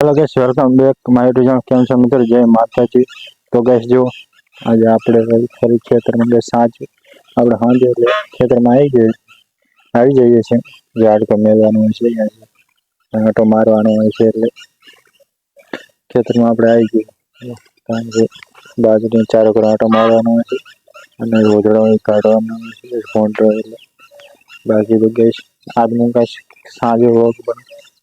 Hello guys, welcome back to my YouTube channel. केम छो मित्र? जय माताजी। तो गाइस जो आज આપણે ફરી ખેતરમાં બે સાંજ આપણે સાંજે એટલે ખેતરમાં આવી જઈએ છીએ. ઝાડ તો મેળવાનું હોય છે, આંટો મારવાનો હોય છે, એટલે ખેતરમાં આપણે આવી જઈએ. કારણ કે બાજુની ચારો પર આંટો મારવાનો હોય છે અને રોજડો કાઢવાનો હોય છે કોન્ટ્રો. એટલે બાકી તો ગાઈસ આજનું કાંઈ સાંજે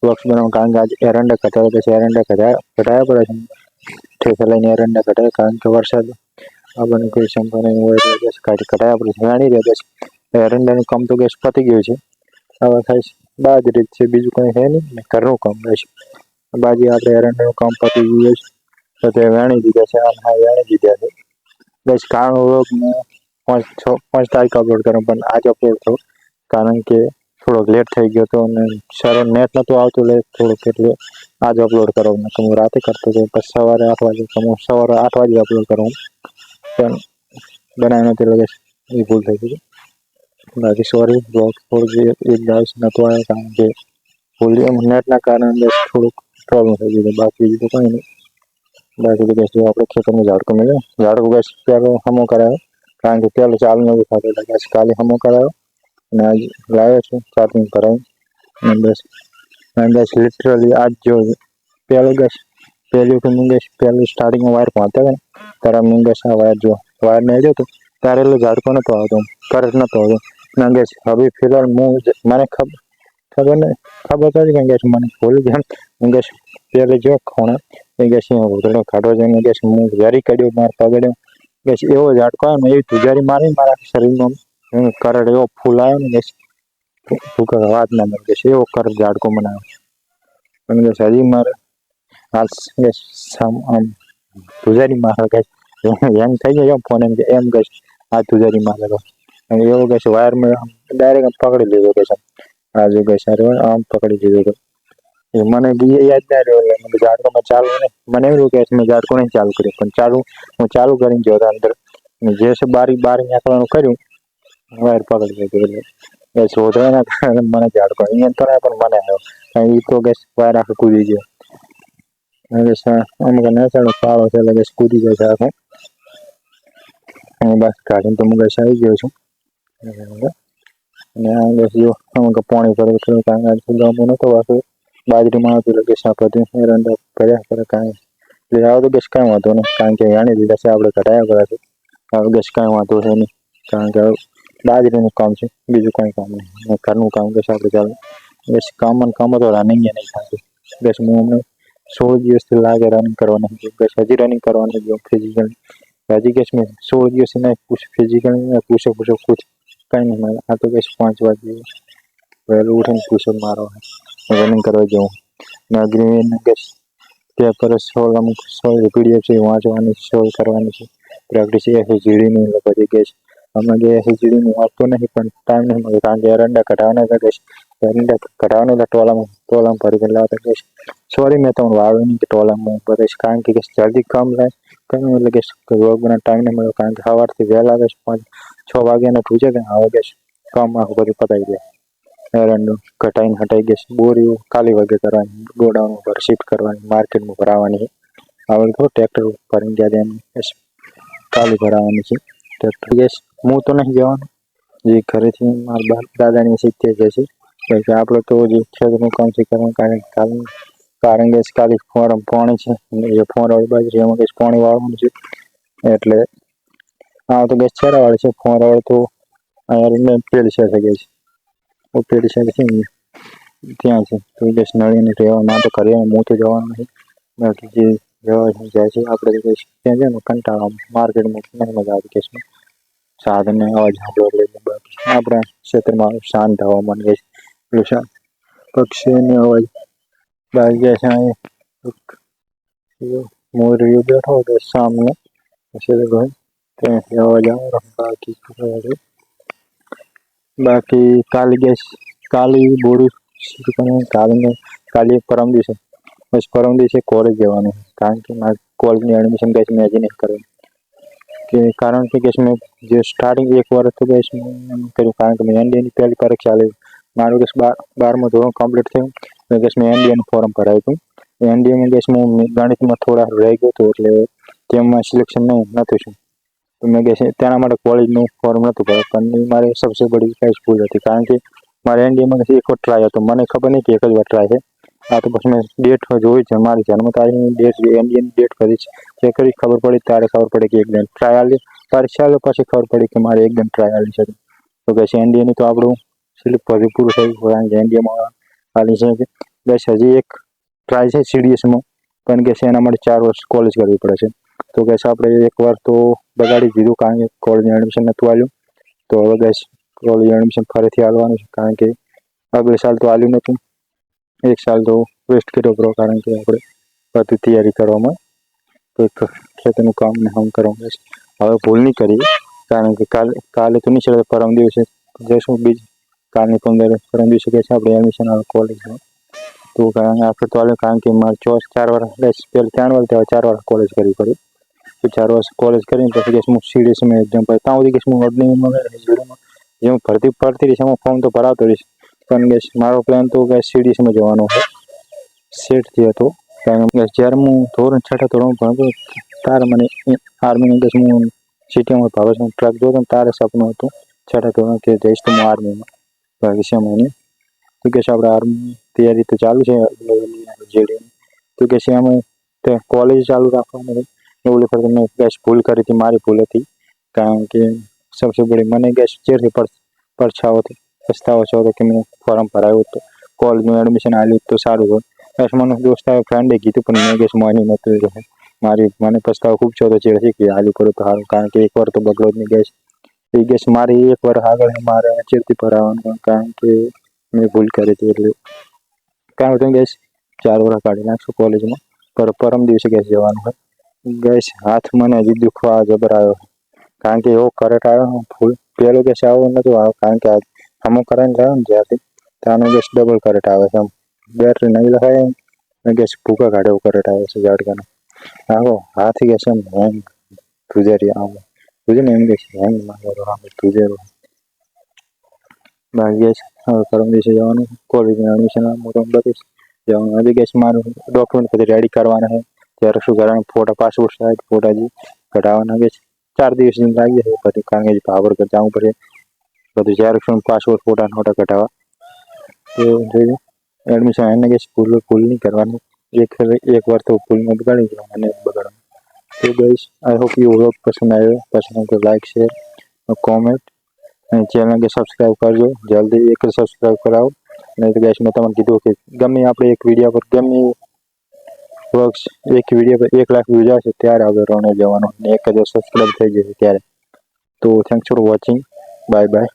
વોક્સ બનાવવાનું, કારણ કે આજે એરંડા કટાવે પછી એરંડા કટાવ્યા પડે છે. ઠેકા લઈને એરંડા કટાવે, કારણ કે વરસાદ આપણને કોઈ સંભાળવાનું હોય એટલે કટાવ્યા પડે છે. જાણી રહ્યા પછી એરંડાનું કામ તો ગેસ પતી ગયું છે. હવે ખાઈશ બાજરી જ છે, બીજું કંઈ છે નહીં ને ઘરનું કામ રહેશે. બાજી આપણે એરંડાનું કામ પતી ગયું છે તો તે વેણી દીધા છે. આમ હા વેણી દીધા છે. બસ કારણો રોગ મેં 5 તારીખ અપલોડ કર્યો, પણ આજે અપલોડ થયો કારણ કે થોડોક લેટ થઈ ગયો હતો અને સરળ નેટ નહોતું આવતું, એટલે થોડુંક એટલે આજે અપલોડ કરો. હું રાતે કરતો હતો, પછી સવારે 8 વાગે સવારે 8 વાગે અપલોડ કરું, પણ બનાવ્યો નથી એટલે એ ભૂલ થઈ ગઈ. બાકી સોરી, બ્લોગ થોડું એક દિવસ નહોતું આવ્યો કારણ કે વોલ્યુમ નેટના કારણે થોડુંક પ્રોબ્લેમ થઈ ગયો. બાકી બીજું કંઈ નહીં. બાકી તો ગેસ જો આપણે ખેતરનું ઝાડકું મળ્યું, ઝાડકું ગેસ પહેલો હમો કરાયો, કારણ કે પહેલું ચાલુ નથી થતું, એટલે ગેસ કાલે હમો કરાયો અને આજ લાવ્યો છું ચાર્જિંગ કરાવી. અને બસ લિટરલી આજ જો પહેલું ગેસ પહેલી વખત હું ગેસ પહેલું સ્ટાર્ટિંગમાં વાયર પહોંચતા હતા ને ત્યારે હું ગેસ આ વાયર ને આવ્યો હતો ત્યારે એટલે ઝાડકો નહોતો આવતો, કરંટ નહોતો આવતો. ના ગેસ હવે ફિલહાલ મને ખબર નથી કે ગેસ મને ભૂલ ગઈ. હું ગેસ પહેલે જો ખોણા એ ગેસ કાઢવા જઈને ગેસ હું વેરી કાઢ્યો, માર પગડ્યો ગેસ એવો ઝાડકો આવ્યો ને, એવી ધુજારી મારી મારા શરીરમાં કરંટ એવો ફૂલ આવ્યો ને ગેસ વાત ના મળે ગેસ એવો કરંટ ઝાડકો બનાવ્યો. અને ગેસ હજી મારે હાલ ગેસ આમ ધુજારી મારે ગેસ એમ થઈ જાય ફોન એમ ગેસ આ ધુજારી મારે અને એવો ગેસ વાયર મેં ડાયરેક્ટ પકડી લીધો ગેસ. આજુ ગેસ આમ પકડી લીધો હતો. મને યાદ ના રહ્યો એટલે ઝાડકોમાં ચાલુ નહીં. મને એવું કે મેં ઝાડકો નહીં ચાલુ કર્યું, પણ હું ચાલુ કરીને ગયો હતો અંદર. જે છે બારી નાખવાનું કર્યું, વાયર પકડી લીધો. એટલે ગેસ શોધવાના કારણે મને ઝાડકો અહીંયા તો ના પણ મને આવ્યો, એ તો ગેસ વાયર આખો કૂદી ગયો. ગેસ અમુક નેચાડો પાળો છે એટલે ગેસ કૂદી ગયો છે આખો. અને બસ કાઢીને તો હું ગેસ આવી ગયો છું. અને આ ગેસ જો અમુક પાણી ભરેલું છે, કારણ કે આજે ગામમાં નહોતો વાંચો બાજરીમાં આવતું એટલે ગેસ આપણે એરંડા ભર્યા કરે કાંઈ એટલે આવો તો ગેસ કાંઈ વાંધો નહીં, કારણ કે જાણી દીધા છે આપણે કઢાયા પડ્યા છે. હવે ગેસ કાંઈ વાંધો છે નહીં, કારણ કે બાજરીનું કામ છે, બીજું કંઈ કામ નહીં. ઘરનું કામ ગેસ આપણે ચાલે ગેસ કામ તો રનિંગ નહીં થતું. ગેસ હું હમણાં 16 દિવસથી લાગે રનિંગ કરવાનું ગેસ, હજી રનિંગ કરવાનું જો ફિઝિકલ હજી ગેસ મેં 16 દિવસથી નહીં ફિઝિકલ પૂછો કુછ કંઈ નહીં મળે. આ તો ગેસ 5 વાગે વહેલું ઉઠીને પુશઅપ મારો રનિંગ કરવા જવું ને અગ્નિ ગેસ પેપર અમુક પીડીએફ છે વાંચવાની, સોલ્વ કરવાની છે, પ્રેક્ટિસ જીડીની પછી ગેસ હમણાં જે જીડીનું વાંચતો નહીં પણ ટાઈમ નહીં મળે, કારણ કે એરંડા કઢાવવાના હતા ગેસ કઢાવવાના હતા ટોલામાં ભરી ગયેલા હતા ગેસ. સોરી મેં તમને વાવ્યું નહીં કે ટોલામાં બતાવીશ, કારણ કે ગેસ જલ્દી કામ થાય કર્યું એટલે ગેસ વર્ક બનાવ ટાઈમ નહીં મળ્યો, કારણ કે સવારથી વહેલા ગેસ 5-6 વાગ્યાના પૂછે કે હવે ગેસ કામ આખું બધું પતાવી દે. એરંડું ઘટાઈને હટાઈ ગેસ બોરીઓ કાલી વાગે કરવાની, ગોડાઉન ઉપર શિફ્ટ કરવાની, માર્કેટમાં ભરાવાની. હવે તો ટ્રેક્ટર ભરીને ગયા એમ ગેસ કાલી ભરાવાની છે ટ્રેક્ટર. ગેસ હું તો નહીં જવાનું, જે ઘરેથી મારા દાદાની શીખતે જશે, કારણ કે આપણે તો જે ખેતરનું કામ શીખવાનું કારણ ગેસ કાલી પાણી છે એ ફોરવાળી બાજુ છે, એમાં ગેસ પાણી વાળવાનું છે. એટલે આ તો ગેસ છેરાવાળી છે, ફોરવાળી તો અહીંયા પેલી છે ગેસ પેલી છે ત્યાં છે તો ગેસ નળીને રહેવામાં તો ઘરે હું તો જવાનું નહીં. બાકી જે જવા જાય છે આપણે ગેસ ત્યાં જાય ને કંટાળો માર્કેટમાં નહીં મજા આવતી ગેસમાં સાધનને અવાજ સાંભળો એટલે. બાકી આપણા ક્ષેત્રમાં શાંત હવામાન ગેસ પક્ષીઓનો અવાજ બાકી ગેસ મોર બેઠો હતો સામે ત્યાંથી અવાજ આવે. બાકી કાલે ગેસ કાલે બોરું કાલે પરમ દિવસે બસ પરમ દિવસે કોલેજ જવાનું, કારણ કે મારે કોલેજની એડમિશન ગેસ મેં હજી નહીં કર્યું, કારણ કે ગેસ મેં જે સ્ટાર્ટિંગ 1 વર્ષ તો ગેસ મેં કર્યું, કારણ કે મેં એનડીએની પહેલી પરીક્ષા લેવી મારું ગેસ 12મું ધોરણ કમ્પ્લીટ થયું. ગેસ મેં એનડીએનું ફોર્મ ભરાયું હતું એનડીએમાં ગેસ હું ગણિતમાં થોડા રહી ગયો હતો એટલે તેમાં સિલેક્શન નહોતું છું. તો મેં ગેસ તેના માટે કોલેજનું ફોર્મ નહોતું ભર્યું, પણ મારે સૌથી બડી કઈ ભૂલ હતી, કારણ કે મારે એનડીએમાં એક વાર ટ્રાય હતો, મને ખબર નહીં કે એક જ વાર ટ્રાય છે. આ તો પછી મેં ડેટ જોઈ છે, મારી જન્મ તારીખની ડેટ એનડીએની ડેટ કરી છે, ચેક કરી ખબર પડી, તારે ખબર પડી કે એકદમ ટ્રાય આલી, તારી ચાલો પછી ખબર પડી કે મારે એકદમ ટ્રાય આલી છે. તો ગેસ એનડીએની તો આપણું સિલેક્ટ પૂરું થયું, કારણ કે એનડીએમાં આલી છે બસ હજી એક ટ્રાય છે સીડીએસમાં, પણ કે એના માટે 4 વર્ષ કોલેજ કરવી પડે છે. તો ગેસ આપણે એકવાર તો બગાડી દીધું, કારણ કે કોલેજનું એડમિશન નહોતું આવ્યું. તો હવે ગેસ કોલેજ એડમિશન ફરીથી આવવાનું છે, કારણ કે આગલે સાલ તો આવ્યું નહોતું, એક સાલ તો વેસ્ટ કર્યો બરો, કારણ કે આપણે બધું તૈયારી કરવામાં કોઈક ખેતરનું કામ ને હમ કરવાનું છે. હવે ભૂલ નહીં કરીએ, કારણ કે કાલે તો નહીં ચડે, પરમ દિવસે જઈશું કાલની 15 પરમ દિવસે કે છે આપણે એડમિશન આવે કોલેજમાં. તો આપણે તો કારણ કે મારે 4 વર્ષ પહેલાં 3 વર્ષ 4 વર્ષ કોલેજ કરવી પડી. તો 4 વર્ષ કોલેજ કરીને પછી ગેસ હું સીડીએસમાં એક્ઝામ પછી ત્યાં સુધી ગેસ હું અડનીમાં જે હું ભરતી પડતી રહીશ એમાં ફોર્મ તો ભરાતો રહીશ, પણ ગેસ મારો પ્લાન તો ગેસ સીડીએસમાં જવાનો છે. સેટ થયો હતો, કારણ કે જ્યારે હું ધોરણ 6 ધોરણમાં ભણતો ત્યારે મને આર્મીની ગેસ હું સિટીમાં ભાવેશનો ટ્રક જોતો ને તારે સપનું હતું 6 ધોરણ કે જઈશ તો હું આર્મીમાં ભવિષ્યમાં. તો કે આપણે આર્મી તૈયારી તો ચાલુ છે જેડી, તો કે અમે કોલેજ ચાલુ રાખવાનું એવું લખે. મેં ગેસ ભૂલ કરી હતી, મારી ભૂલ હતી, કારણ કે સૌથી બડી મને ગેસ ચેરથી પરછાવો હતો, પસ્તાવો છો હતો કે મેં ફોર્મ ભરાયું હતું, કોલેજનું એડમિશન આવ્યું તો સારું હતું. ગેસ મને દોસ્ત ફ્રેન્ડે કીધું, પણ મેં ગેસ માની નહોતું. મને પસ્તાવો ખૂબ છો હતો ચેડથી કે હાલું કરું તો સારું, કારણ કે એકવાર તો બગડો જ નહીં ગેસ. એ ગેસ મારી એક વાર આગળ મારે ચેરથી ભરાવાનું, કારણ કે મેં ભૂલ કરી હતી. એટલે કારણ કે ગેસ 4 વર્ષ કાઢી નાખશું કોલેજમાં, પરમ દિવસે ગેસ જવાનું હોય. ગેસ હાથ મને હજી દુખવા જબર આવ્યો, કારણ કે એવો કરંટ આવ્યો ફૂલ. પહેલો ગેસ આવો નહોતો આવ્યો, કારણ કે અમુક કરંટ આવ્યો ને જ્યાંથી ત્યાંનો ગેસ ડબલ કરંટ આવે છે. બેટરી નહીં લખાય ગેસ ભૂકા કાઢે એવો કરંટ આવે છે ઝાડકાનો. આવો હાથ ગેસ એમ હેંગ ધ્રુજેરી આવો ધ્રુજે ને એમ ગેસ હેંગ મારો ધ્રુજેરો. બાકી ગેસ હવે પરમ દિવસે જવાનું કોલેજનું એડમિશન મોટો બતાવીશ જવાનું. હજી ગેસ મારું ડોક્યુમેન્ટ પછી રેડી કરવાના છે, ત્યારે શું કરવાનું ફોટા પાસપોર્ટ સાઇઝ ફોટાજી કઢાવવાના ગેસ 4 દિવસ જેમ લાગી જશે બધું, કારણ કે પાવર જવું પડે બધું, જ્યારે શું પાસપોર્ટ ફોટા નોટા કઢાવવા. તો જોઈએ એડમિશન એને ગેસ ભૂલ નહીં કરવાની, એક વાર તો ભૂલમાં બગાડી જવાનું અને બગાડવાનું. તો ગઈશ આઈ હોપ યુ વ્લોગ પસંદ આવ્યો, પસંદ તો લાઈક શેર કોમેન્ટ અને ચેનલ કે સબસ્ક્રાઈબ કરજો, જલ્દી એક સબસ્ક્રાઈબ કરાવો. નહીં તો ગેસ મેં તમને કીધું કે ગમે આપણે એક વિડીયો પર ગમે વ્લોગ્સ એક વિડીયો પર 1 લાખ વ્યૂઝ આવશે ત્યારે હવે રોને જવાનો, ને 1000 સબસ્ક્રાઈબ થઈ જશે ત્યારે. તો thanks for watching, bye bye.